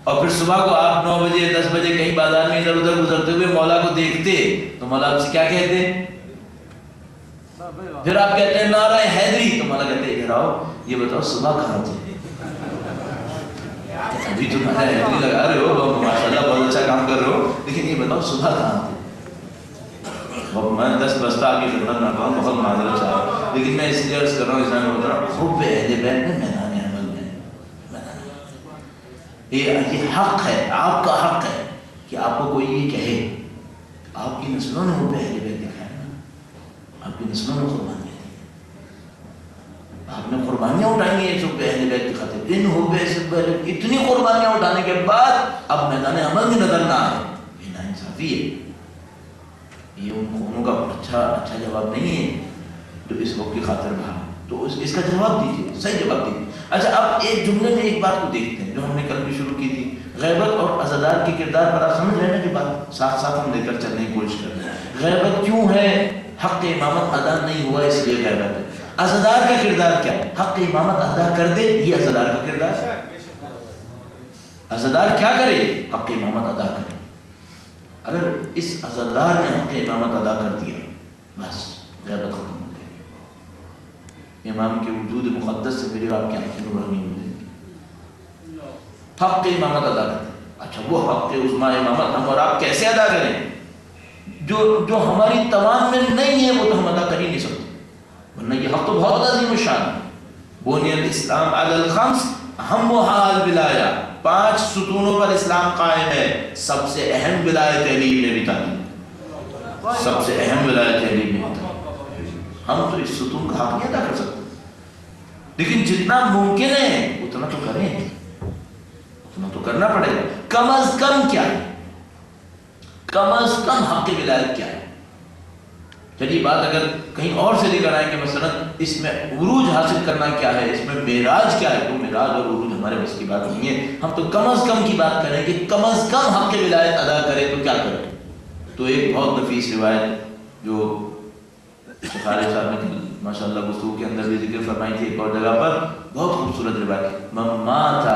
اور پھر صبح کو آپ 9 بجے 10 بجے کہیں بازار میں ادھر ادھر گزرتے ہوئے مولا کو دیکھتے تو مولا آپ سے کیا کہتے؟ پھر آپ کہتے ہیں نعرہ حیدری, تو مولا کہتے ہیں ادھر آؤ, یہ بتاؤ صبح کہاں تھے؟ ابھی تو نعرہ حیدری لگا رہے ہو, ماشاءاللہ بہت اچھا کام کر رہے ہو, لیکن یہ بتاؤ صبح کہاں تھے؟ میں 10 بستہ آپ کی خدمت نہ کروں, بہت معذرت چاہتا, لیکن میں اس لیے عرض کر رہا ہوں, اس میں بول رہا ہوں حب اہل بیت میں میدان عمل میں یہ حق ہے, آپ کا حق ہے کہ آپ کو کوئی یہ کہے. آپ کی نسلوں نے حب اہل بیت دکھایا نا, آپ کی نسلوں نے قربانیاں دی, آپ نے قربانیاں اٹھائیں گے حب اہل بیت کی خاطر. ان حب اہل اتنی قربانیاں اٹھانے کے بعد اب میدان عمل میں نظر نہ آئے, یہ ناانصافی ہے. یہ ان خونوں کا اچھا جواب نہیں ہے جو اس وقت کی خاطر بھاگ. تو اس کا جواب دیجیے, صحیح جواب دیجیے. اچھا اب ایک جملے میں ایک بات کو دیکھتے ہیں جو ہم نے کل بھی شروع کی تھی, غیبت اور عزادار کے کردار پر آپ سمجھ رہے ہیں نا, کہ بات ساتھ ساتھ ہم لے کر چلنے کی کوشش کر رہے ہیں. غیبت کیوں ہے؟ حق امامت ادا نہیں ہوا اس لیے غیبت ہے. عزادار کا کردار کیا ہے؟ حق امامت ادا کر دے, یہ عزادار کا کردار ہے. عزادار کیا کرے؟ حق امامت ادا کرے. اگر اس عزادار نے حق امامت ادا کر دیا بس غیبت ختم ہو گئی. امام کے وجود مقدس سے میرے آپ کی آنکھیں نورانی ہو جائیں گی. حق امامت ادا کریں. اچھا وہ حق عظمیٰ امامت ہم اور آپ کیسے ادا کریں؟ جو ہماری توان میں نہیں ہے وہ تو ہم ادا کر ہی نہیں سکتے, ورنہ یہ حق تو بہت عظیم الشان ہے. بنی الاسلام علی الخمس اہمھا الولایہ, 5 ستونوں پر اسلام قائم ہے. سب سے اہم ولایت علی نے بھی تعلیم, سب سے اہم ولایت علی نے بھی تعلیم. ہم تو اس ستون کا حق نہیں ادا کر سکتے, لیکن جتنا ممکن ہے اتنا تو کریں, اتنا تو کرنا پڑے گا. کم از کم کیا ہے؟ کم از کم حق ولایت کیا ہے؟ چلیے بات اگر کہیں اور سے لے کر آئیں کہ مثلا اس میں عروج حاصل کرنا کیا ہے, اس میں معراج کیا ہے, تو معراج اور عروج ہمارے بس کی بات نہیں ہے. ہم تو کم از کم کی بات کریں کہ کم از کم حق ولایت ادا کرے تو کیا کرے. تو ایک بہت نفیس روایت جو شفارے صاحب نے ماشاءاللہ گفتگو کے اندر بھی ذکر فرمائی تھی ایک اور جگہ پر, بہت خوبصورت روایت. من مات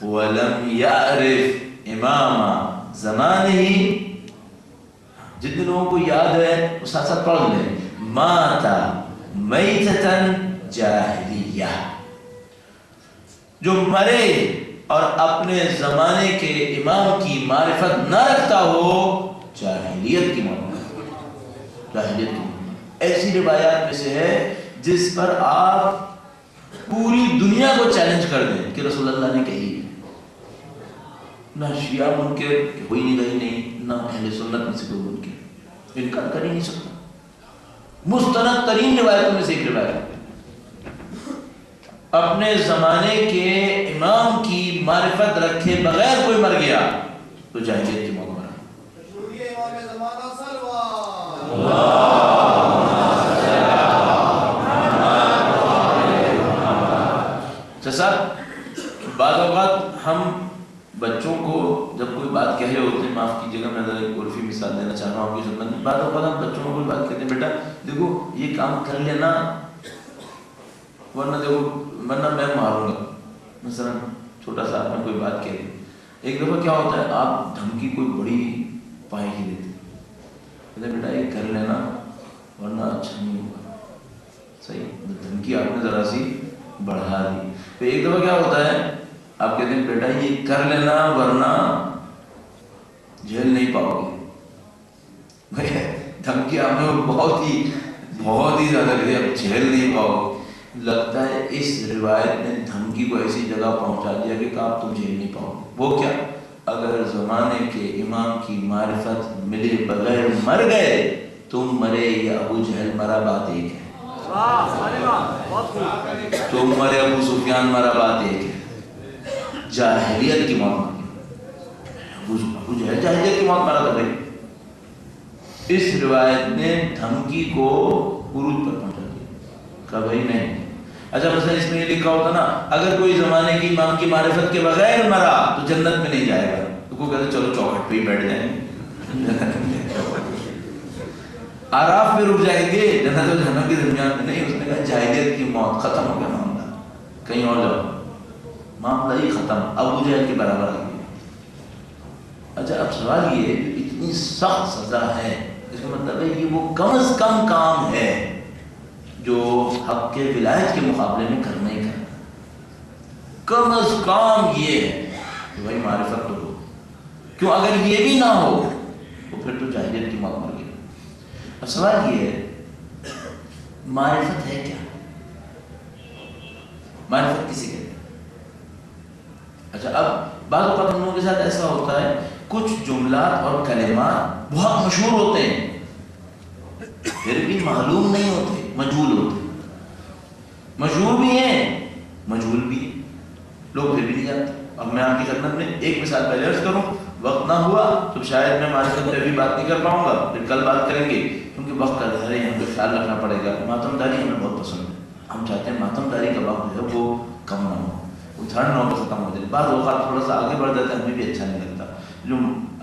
ولم یعرف امام زمانہ, جتنے لوگوں کو یاد ہے وہ ساتھ ساتھ پڑھ لیں, ماتا میتتن جاہلیہ, جو مرے اور اپنے زمانے کے امام کی معرفت نہ رکھتا ہو, جاہلیت کی موت. جاہلیت کی موت ایسی روایات میں سے ہے جس پر آپ پوری دنیا کو چیلنج کر دیں کہ رسول اللہ نے کہی. نہ شیعہ منکر کوئی نہیں, نہ اہل سنت میں سے کوئی منکر انکار کر ہی نہیں سکتا. مستند ترین روایتوں میں سے ایک روایت ہے, اپنے زمانے کے امام کی معرفت رکھے بغیر کوئی مر گیا تو جاہلیت کی موت مرا. صاحب بعض اوقات ہم بچوں کو جب کوئی بات کہہ رہے ہوتے ہیں، معاف کیجیے گا میں ذرا ایک عرفی مثال دینا چاہ رہا ہوں آپ کی خدمت میں، بعض اوقات ہم بچوں کو کوئی بات کہتے ہیں بیٹا دیکھو یہ کام کر لینا ورنہ میں ماروں گا، مثلا چھوٹا سا آپ نے کوئی بات کہہ دی. ایک دفعہ کیا ہوتا ہے آپ دھمکی کوئی بڑی پائے ہی دیتے کہتے بیٹا یہ کر لینا ورنہ اچھا نہیں ہوگا. صحیح، دھمکی آپ نے ذرا سی بڑھا دی. تو ایک دفعہ کیا ہوتا ہے آپ کہتے ہیں بیٹا یہ کر لینا ورنہ جھیل نہیں پاؤ گے. دھمکی آپ نے بہت ہی زیادہ دی، اب جھیل نہیں پاؤ گے. لگتا ہے اس روایت نے دھمکی کو ایسی جگہ پہنچا دیا کہ آپ تم جھیل نہیں پاؤ گے. وہ کیا؟ اگر زمانے کے امام کی معرفت ملے بغیر مر گئے تم مرے یا ابو جہل مرا بات ایک ہے. تم مرے ابو سفیان مرا بات ایک ہے. جاہلیت کی موت مر گئی، ابو جہل جاہلیت کی موت مرا تھا بھائی. اس روایت نے دھمکی کو عروج پر پہنچا دیا کہ بھائی نہیں. اچھا مثلا اس میں یہ لکھا ہوتا نا اگر کوئی زمانے کی امام کی معرفت کے بغیر مرا تو جنت میں نہیں جائے گا، تو کوئی کہتے چلو چوکھٹ پہ ہی بیٹھ جائیں آراف میں رک جائیں گے، جنت و جہنم کے درمیان میں نہیں. اس نے کہا جاہلیت کی موت، ختم ہو گیا معاملہ، کہیں اور جاؤ، معاملہ ہی ختم، ابو جہل کے برابر آ گیا. اچھا اب سوال یہ اتنی سخت سزا ہے، اس کا مطلب ہے یہ وہ کم از کم کام ہے جو حق کے ولایت کے مقابلے میں کرنا ہی کرنا. کم از کم یہ ہے کہ بھائی معرفت تو ہو. کیوں اگر یہ بھی نہ ہو تو پھر تو جاہلیت کی موت مر گئی. اب سوال یہ ہے معرفت ہے کیا؟ معرفت کسی کہتے ہیں؟ اچھا اب بعض اوقات ہم لوگوں کے ساتھ ایسا ہوتا ہے کچھ جملات اور کلمات بہت مشہور ہوتے ہیں پھر بھی معلوم نہیں ہوتے، مجہول ہوتے. مشہور بھی ہیں مجہول بھی ہیں، لوگ پھر بھی نہیں جانتے. اب میں آپ کی خدمت میں ایک مثال پہلے عرض کروں، وقت نہ ہوا تو شاید میں معرفت پہ بھی بات نہیں کر پاؤں گا، پھر کل بات کریں گے کیونکہ وقت کا ظاہر ہے ہم کو خیال رکھنا پڑے گا. ماتم داری ہمیں بہت پسند ہے، ہم چاہتے ہیں ماتم داری کا وقت جو ہے وہ کم نہ ہو، وہ 9:30 پہ ختم ہو جائے. بعض اوقات تھوڑا سا آگے بڑھ جاتا ہے، ہمیں بھی اچھا نہیں لگتا. جو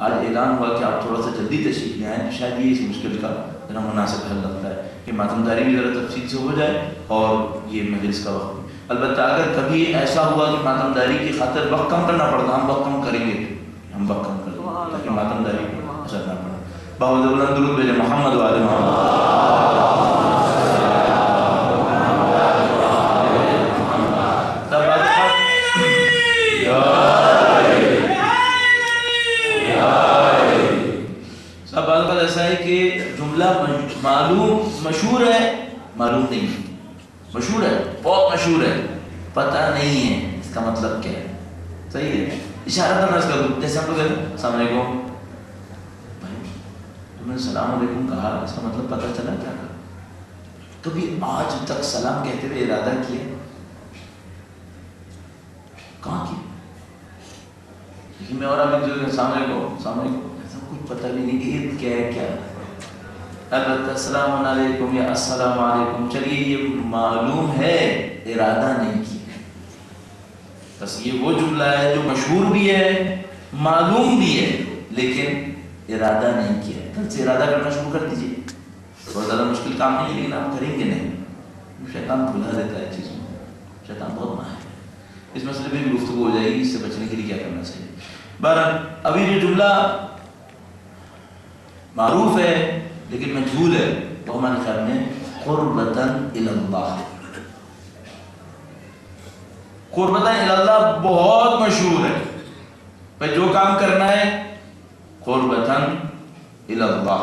آج اعلان ہوا کہ آپ تھوڑا سا جلدی تشریف لے آئیں، شاید یہ اس مشکل کا ذرا مناسب حل لگتا ہے کہ ماتم داری بھی ذرا تفصیل سے ہو جائے اور یہ مجلس کا وقت بھی. البتہ اگر کبھی ایسا ہوا کہ ماتم داری کی خاطر وقت کم کرنا پڑتا، ہم وقت کم کریں گے، ہم وقت کم کریں گے تاکہ ماتم داری کو اثر نہ پڑے. بہت بلند درود بھیجے محمد وعلى محمد. سب بات ایسا ہے کہ جملہ معلوم مشہور ہے، معلوم نہیں ہے. مشہور ہے، بہت مشہور ہے، پتہ نہیں ہے اس کا مطلب کیا ہے. صحیح ہے، اشارہ کرنا اس کا. جیسے ہم لوگ السلام علیکم، بھائی تم نے السلام علیکم کہا، اس کا مطلب پتہ چلا کیا کہا؟ کبھی آج تک سلام کہتے ہوئے ارادہ کیا؟ کہاں کیا؟ لیکن میں اور آپ السلام علیکم، السلام علیکم، ایسا کچھ پتہ بھی نہیں کہ عید کیا ہے کیا. البتہ السلام علیکم یا السلام علیکم چلیے یہ معلوم ہے، ارادہ نہیں کیا. بس یہ وہ جملہ ہے جو مشہور بھی ہے، معلوم بھی ہے، لیکن ارادہ نہیں کیا. کل سے ارادہ کرنا شروع کر دیجیے. بہت زیادہ مشکل کام نہیں ہے لیکن آپ کریں گے نہیں. شیطان بھلا دیتا ہے چیزوں میں، شیطان بہت ماہر ہے. اس مسئلے پہ بھی گفتگو ہو جائے گی، اس سے بچنے کے لیے کیا کرنا چاہیے. بہرحال ابھی یہ جملہ معروف ہے لیکن مجہول ہے، وہ ہمارے خیال میں قربتاً الی اللہ. قربتاً الی اللہ بہت مشہور ہے. بھائی جو کام کرنا ہے قربتاً الی اللہ،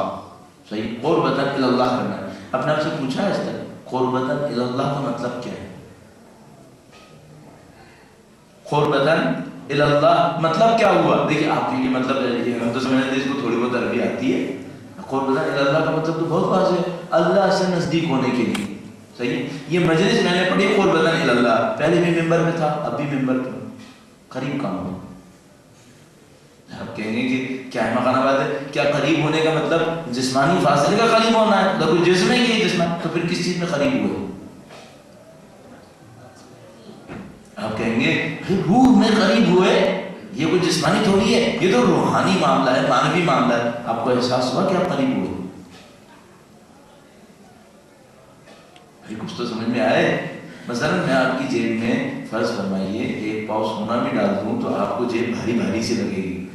صحیح، قربتاً الی اللہ کرنا ہے. اپنے آپ سے پوچھا ہے اس طرح قربتاً الی اللہ کا مطلب کیا ہے؟ قربتاً الی اللہ مطلب کیا ہوا؟ دیکھیے آپ کے یہ مطلب ہے، ہم تو سمجھتے ہیں اس کو تھوڑی بہت عربی آتی ہے. قربتاً الی اللہ کا مطلب تو بہت واضح ہے، اللہ سے نزدیک ہونے کے لیے. صحیح، یہ مجلس میں نے پڑھی قربتاً الی اللہ، پہلے بھی ممبر میں تھا، اب بھی ممبر پہ قریب کام ہو. آپ کہیں گے کہ کیا ہے مکان بات ہے، کیا قریب ہونے کا مطلب جسمانی فاصلے کا قریب ہونا ہے؟ اگر کوئی جسم نہیں ہے جسم تو پھر کس چیز میں قریب ہوئے؟ آپ کہیں گے روح میں قریب ہوئے، یہ کوئی جسمانی تھوڑی ہے، یہ تو روحانی معاملہ ہے، مانوی معاملہ ہے. آپ کو احساس ہوا کہ آپ قریب ہوئے؟ بھائی کچھ تو سمجھ میں آئے. مثلا میں آپ کی جیب میں فرض فرمائیے 1 پاؤ سونا بھی ڈال دوں تو آپ کو جیب بھاری بھاری سی لگے گی.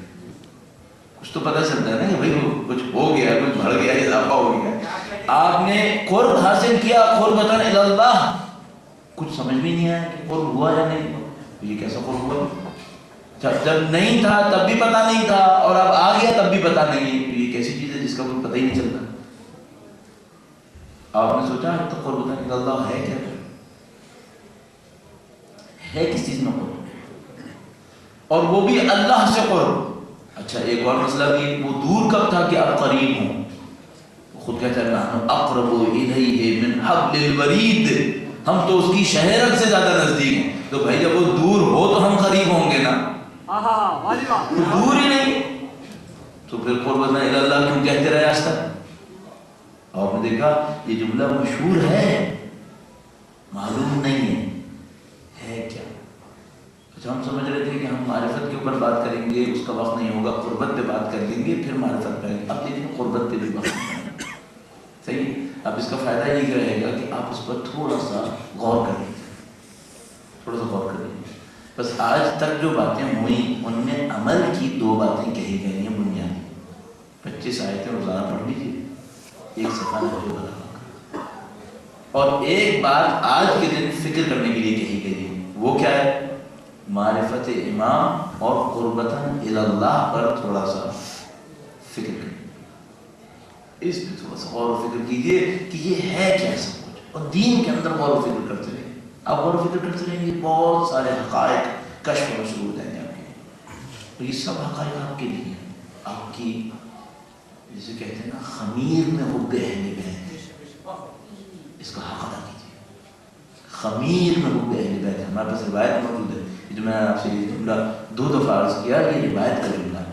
کچھ تو پتہ چلتا ہے نا کہ بھائی کچھ ہو گیا، کچھ بڑھ گیا، اضافہ ہو گیا. آپ نے قرب حاصل کیا، قربتاً الی اللہ، کچھ سمجھ بھی نہیں آیا کہ قرب ہوا یا نہیں ہوا. یہ کیسا قرب ہوا؟ جب نہیں تھا تب بھی پتہ نہیں تھا، اور اب آ گیا تب بھی پتہ نہیں. یہ کیسی چیز ہے جس کا کوئی پتہ ہی نہیں چلتا؟ آپ نے سوچا تو قربتاً الی اللہ ہے کیا؟ ہے کس چیز میں قرب؟ اور وہ بھی اللہ سے قرب. اچھا ایک اور مسئلہ بھی، وہ دور کب تھا کہ اب قریب ہوں؟ خود کہتا ہے نحن اقرب الیہ من حبل الورید، ہم تو اس کی شہرت سے زیادہ نزدیک ہیں. تو بھائی جب وہ دور ہو تو ہم قریب ہوں گے نا، دور ہی نہیں تو پھر قربتاً الی اللہ کیوں کہتے رہے آج تک؟ آپ نے دیکھا یہ جملہ مشہور ہے، معلوم نہیں ہے کیا. اچھا ہم سمجھ رہے تھے کہ ہم معرفت کے اوپر بات کریں گے، اس کا وقت نہیں ہوگا، قربت پہ بات کر لیں گے، پھر معرفت کریں گے. اب دیکھیں قربت پہ بھی بات کریں گے. صحیح. اب اس کا فائدہ یہ رہے گا کہ آپ اس پر تھوڑا سا غور کریں، تھوڑا سا غور کریں. بس آج تک جو باتیں ہوئیں ان میں عمل کی 2 باتیں کہی گئی ہیں بنیادی. 25 آیتیں روزانہ پڑھ لیجیے، 1 صفحہ نہج البلاغہ. اور ایک بات آج کے دن فکر کرنے کے لیے کہی گئی ہے، وہ کیا ہے؟ معرفت امام اور قربتاً الی اللہ پر تھوڑا سا فکر کریں. اس پہ تھوڑا سا غور و فکر کیجیے کہ یہ ہے کیا سب کچھ، اور دین کے اندر غور و فکر کرتے رہیں. آپ غور و فکر کرتے رہیں گے بہت سارے حقائق کشف و مشہور دیں گے آپ کے. یہ سب حقائق آپ کے لیے ہیں، آپ کی جسے کہتے ہیں نا خمیر میں حب اہل بیت، اس کا حق ادا کیجیے. خمیر میں حب اہل بیت. ہمارے پاس روایت موجود ہے، جو میں نے آپ سے یہ جملہ 2 دفعہ عرض کیا، یہ روایت کا جملہ ہے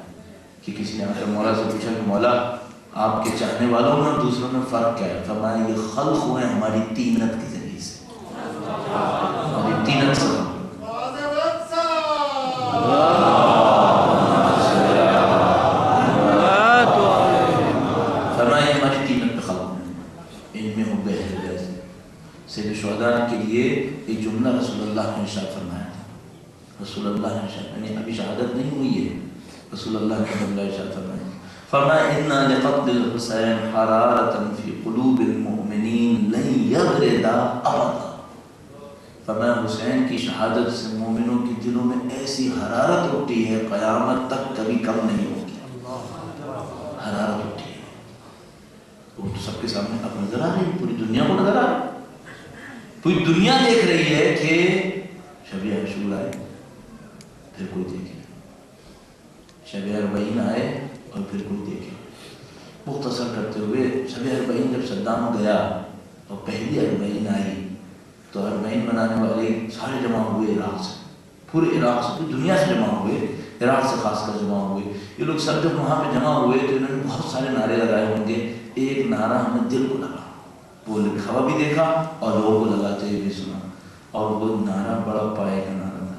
کہ کسی نے آ کر مولا سے پوچھا کہ مولا آپ کے چاہنے والوں میں اور دوسروں میں فرق کیا ہے؟ فرمایا یہ خلق ہوئے ہماری تینت کے ذریعے سے، ہماری تینت سے. فرمایا ہماری تینت پہ خلق ہیں، ان میں حب اہل بیت. سید شہداء کے لیے ایک جملہ رسول اللہ نے ارشاد فرمایا تھا. رسول اللہ نے ارشاد، یعنی ابھی شہادت نہیں ہوئی ہے، رسول اللہ نے جملہ ارشاد فرمایا، فرمایا اِنَّا لِقَتْلِ الْحُسَيْنِ حَرَارَةً فِي قُلُوبِ الْمُؤْمِنِينَ لَن يَبْرِدَ أَبَدًا. فرمایا حسین کی شہادت سے مومنوں کے دلوں میں ایسی حرارت اٹھتی ہے قیامت تک کبھی کم نہیں ہوگی. حرارت اٹھتی ہے، وہ تو سب کے سامنے اب نظر آ رہی ہے، پوری دنیا کو نظر آ رہی ہے. پوری دنیا دیکھ رہی ہے کہ شب عاشور آئے پھر کوئی دیکھے، شب اربعین آئے اور پھر کوئی دیکھے. مختصر کرتے ہوئے شب اربعین جب صدام گیا اور پہلی اربعین آئی تو اربعین منانے والے سارے جمع ہوئے عراق سے، پورے عراق سے، پوری دنیا سے جمع ہوئے، عراق سے خاص کر جمع ہوئے. یہ لوگ سب جب وہاں پہ جمع ہوئے تو انہوں نے بہت سارے نعرے لگائے ہوں گے. ایک نعرہ ہمیں دل کو لگا، وہ لکھا ہوا بھی دیکھا اور لوگوں کو لگاتے ہوئے بھی سنا، اور وہ نعرہ بڑا پائے کا نعرہ تھا.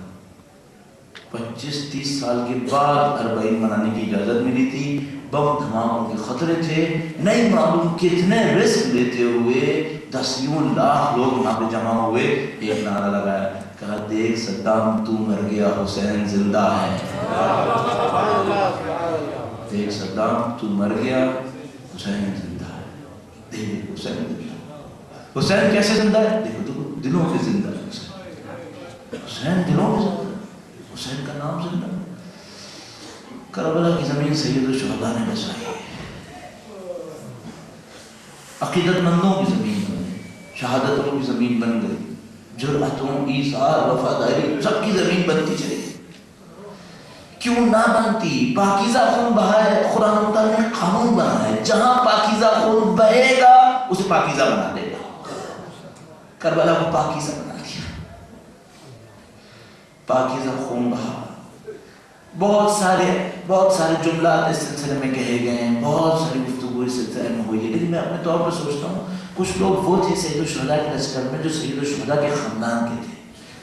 25-30 سال کے بعد اربعین منانے کی اجازت ملی تھی. بم دھماکوں کے خطرے تھے، نہیں معلوم کتنے رسک لیتے ہوئے 10 لاکھ لوگ وہاں پہ جمع ہوئے. ایک نعرہ لگایا، کہا دیکھ صدام تو مر گیا، حسین زندہ ہے. دیکھ صدام تو مر گیا، حسین زندہ ہے. دیکھ حسین زندہ ہے. حسین کیسے زندہ ہے؟ دیکھو دلوں میں زندہ ہے. حسین دلوں میں زندہ ہے، حسین کا نام زندہ ہے. کربلا کی زمین سید الشہداء نے بچائی، عقیدت مندوں کی زمین بن گئی، شہادتوں کی زمین بن گئی، جرأتوں، ایثار، وفاداری، سب کی زمین بنتی چلی. کیوں نہ بنتی؟ پاکیزہ خون بہا ہے. قرآن تعالیٰ نے قانون بنا ہے، جہاں پاکیزہ خون بہے گا اسے پاکیزہ بنا دے گا. کربلا کو پاکیزہ بنا دیا، پاکیزہ خون بہا. بہت سارے جملات اس سلسلے میں کہے گئے ہیں، بہت ساری گفتگو اس سلسلے میں ہوئی ہے. لیکن میں اپنے طور پر سوچتا ہوں کچھ لوگ وہ تھے سید الشہداء کے لشکر میں جو سید الشہداء کے خاندان کے تھے،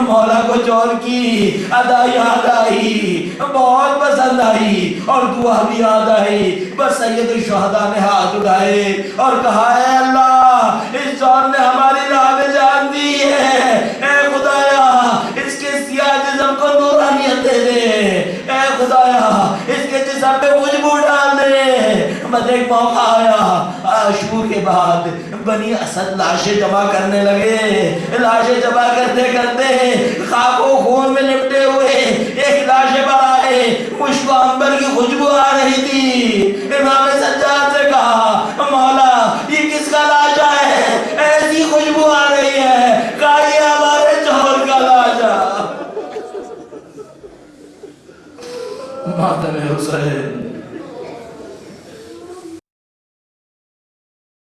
مولا کو چور کی ادا یاد آئی، بہت پسند آئی اور دعا بھی یاد آئی۔ بس سید الشہداء نے ہاتھ اٹھائے اور کہا اے اللہ اس چور نے ہماری راہ میں جان دی ہے، اے خدایا اس کے سیاہ جسم کو نورانیت دے دے، اے خدایا اس کے جسم پہ خوشبو ڈال دے۔ بس ایک موقع آیا، عاشور کے بعد بنی اسد لاشیں جمع کرنے لگے، لاشیں جمع کرتے کرتے خاک و خون میں لپٹے ہوئے ایک لاش پر آئے، مشک و عنبر کی خوشبو آ رہی تھی۔ امام سجاد سے کہا مولا یہ کس کا لاشا ہے، ایسی خوشبو آ رہی ہے؟ کہا یہ ہمارے چور کا لاشا۔ ماتم حسین